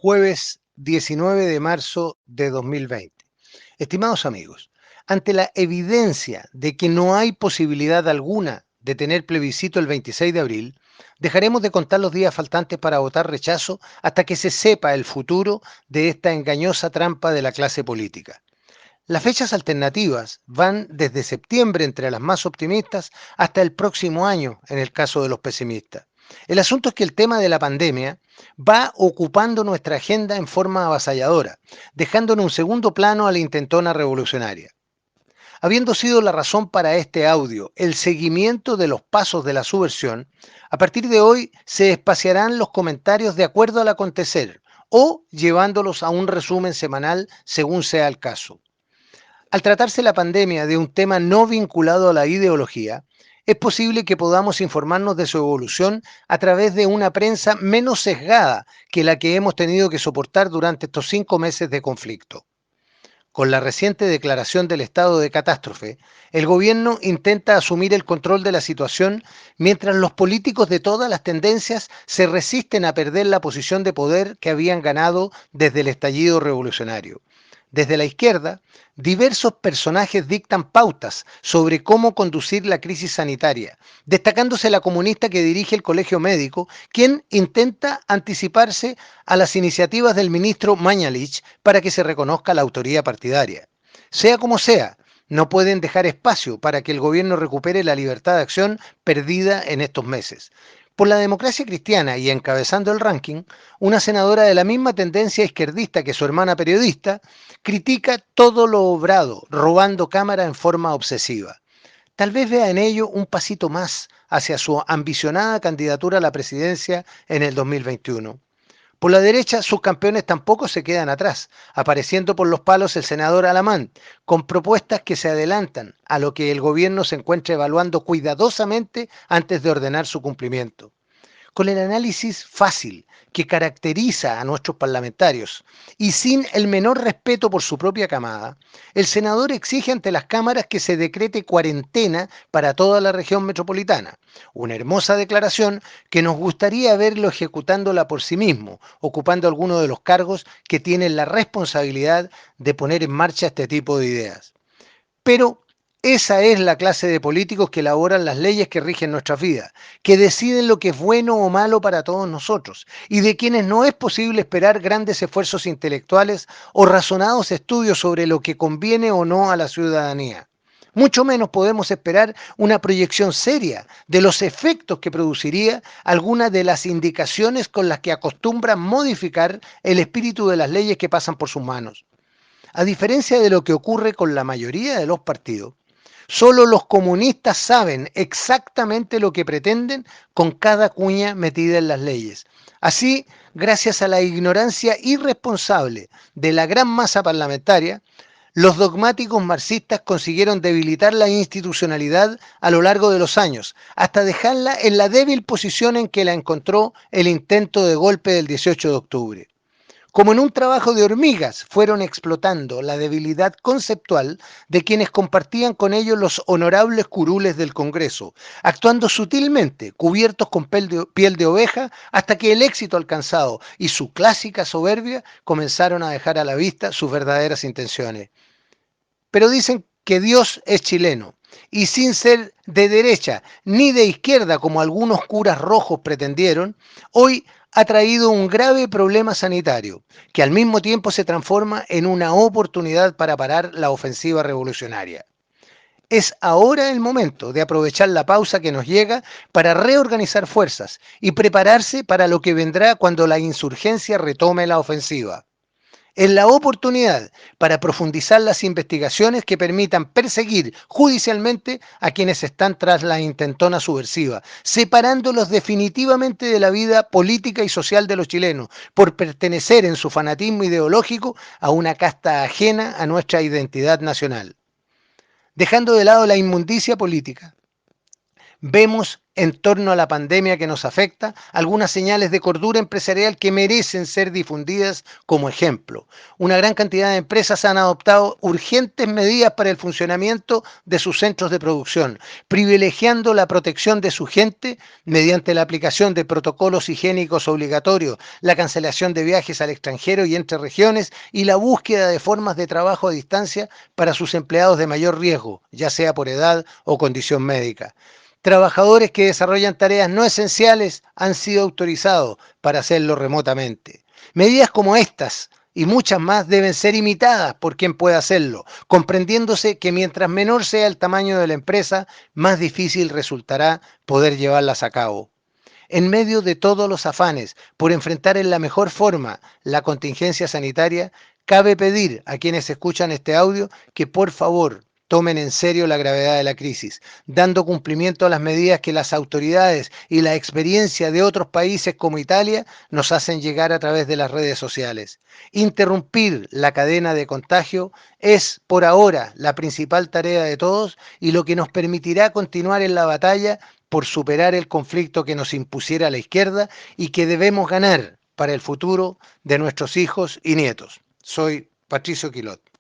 jueves 19 de marzo de 2020. Estimados amigos, ante la evidencia de que no hay posibilidad alguna de tener plebiscito el 26 de abril, dejaremos de contar los días faltantes para votar rechazo hasta que se sepa el futuro de esta engañosa trampa de la clase política. Las fechas alternativas van desde septiembre entre las más optimistas hasta el próximo año en el caso de los pesimistas. El asunto es que el tema de la pandemia va ocupando nuestra agenda en forma avasalladora, dejando en un segundo plano a la intentona revolucionaria. Habiendo sido la razón para este audio el seguimiento de los pasos de la subversión, a partir de hoy se espaciarán los comentarios de acuerdo al acontecer o llevándolos a un resumen semanal según sea el caso. Al tratarse la pandemia de un tema no vinculado a la ideología, es posible que podamos informarnos de su evolución a través de una prensa menos sesgada que la que hemos tenido que soportar durante estos 5 meses de conflicto. Con la reciente declaración del estado de catástrofe, el gobierno intenta asumir el control de la situación mientras los políticos de todas las tendencias se resisten a perder la posición de poder que habían ganado desde el estallido revolucionario. Desde la izquierda, diversos personajes dictan pautas sobre cómo conducir la crisis sanitaria, destacándose la comunista que dirige el colegio médico, quien intenta anticiparse a las iniciativas del ministro Mañalich para que se reconozca la autoría partidaria. Sea como sea, no pueden dejar espacio para que el gobierno recupere la libertad de acción perdida en estos meses. Por la democracia cristiana y encabezando el ranking, una senadora de la misma tendencia izquierdista que su hermana periodista critica todo lo obrado, robando cámara en forma obsesiva. Tal vez vea en ello un pasito más hacia su ambicionada candidatura a la presidencia en el 2021. Por la derecha, sus campeones tampoco se quedan atrás, apareciendo por los palos el senador Alamán, con propuestas que se adelantan a lo que el gobierno se encuentra evaluando cuidadosamente antes de ordenar su cumplimiento. Con el análisis fácil que caracteriza a nuestros parlamentarios y sin el menor respeto por su propia camada, el senador exige ante las cámaras que se decrete cuarentena para toda la región metropolitana. Una hermosa declaración que nos gustaría verlo ejecutándola por sí mismo, ocupando alguno de los cargos que tienen la responsabilidad de poner en marcha este tipo de ideas. Pero esa es la clase de políticos que elaboran las leyes que rigen nuestras vidas, que deciden lo que es bueno o malo para todos nosotros, y de quienes no es posible esperar grandes esfuerzos intelectuales o razonados estudios sobre lo que conviene o no a la ciudadanía. Mucho menos podemos esperar una proyección seria de los efectos que produciría alguna de las indicaciones con las que acostumbran modificar el espíritu de las leyes que pasan por sus manos. A diferencia de lo que ocurre con la mayoría de los partidos, solo los comunistas saben exactamente lo que pretenden con cada cuña metida en las leyes. Así, gracias a la ignorancia irresponsable de la gran masa parlamentaria, los dogmáticos marxistas consiguieron debilitar la institucionalidad a lo largo de los años, hasta dejarla en la débil posición en que la encontró el intento de golpe del 18 de octubre. Como en un trabajo de hormigas, fueron explotando la debilidad conceptual de quienes compartían con ellos los honorables curules del Congreso, actuando sutilmente, cubiertos con piel de oveja, hasta que el éxito alcanzado y su clásica soberbia comenzaron a dejar a la vista sus verdaderas intenciones. Pero dicen que Dios es chileno, y sin ser de derecha ni de izquierda como algunos curas rojos pretendieron, hoy ha traído un grave problema sanitario, que al mismo tiempo se transforma en una oportunidad para parar la ofensiva revolucionaria. Es ahora el momento de aprovechar la pausa que nos llega para reorganizar fuerzas y prepararse para lo que vendrá cuando la insurgencia retome la ofensiva. Es la oportunidad para profundizar las investigaciones que permitan perseguir judicialmente a quienes están tras la intentona subversiva, separándolos definitivamente de la vida política y social de los chilenos, por pertenecer en su fanatismo ideológico a una casta ajena a nuestra identidad nacional. Dejando de lado la inmundicia política, Vemos en torno a la pandemia que nos afecta algunas señales de cordura empresarial que merecen ser difundidas como ejemplo. Una gran cantidad de empresas han adoptado urgentes medidas para el funcionamiento de sus centros de producción, privilegiando la protección de su gente mediante la aplicación de protocolos higiénicos obligatorios, la cancelación de viajes al extranjero y entre regiones y la búsqueda de formas de trabajo a distancia para sus empleados de mayor riesgo, ya sea por edad o condición médica. Trabajadores que desarrollan tareas no esenciales han sido autorizados para hacerlo remotamente. Medidas como estas y muchas más deben ser imitadas por quien pueda hacerlo, comprendiéndose que mientras menor sea el tamaño de la empresa, más difícil resultará poder llevarlas a cabo. En medio de todos los afanes por enfrentar en la mejor forma la contingencia sanitaria, cabe pedir a quienes escuchan este audio que por favor tomen en serio la gravedad de la crisis, dando cumplimiento a las medidas que las autoridades y la experiencia de otros países como Italia nos hacen llegar a través de las redes sociales. Interrumpir la cadena de contagio es por ahora la principal tarea de todos y lo que nos permitirá continuar en la batalla por superar el conflicto que nos impusiera la izquierda y que debemos ganar para el futuro de nuestros hijos y nietos. Soy Patricio Quilot.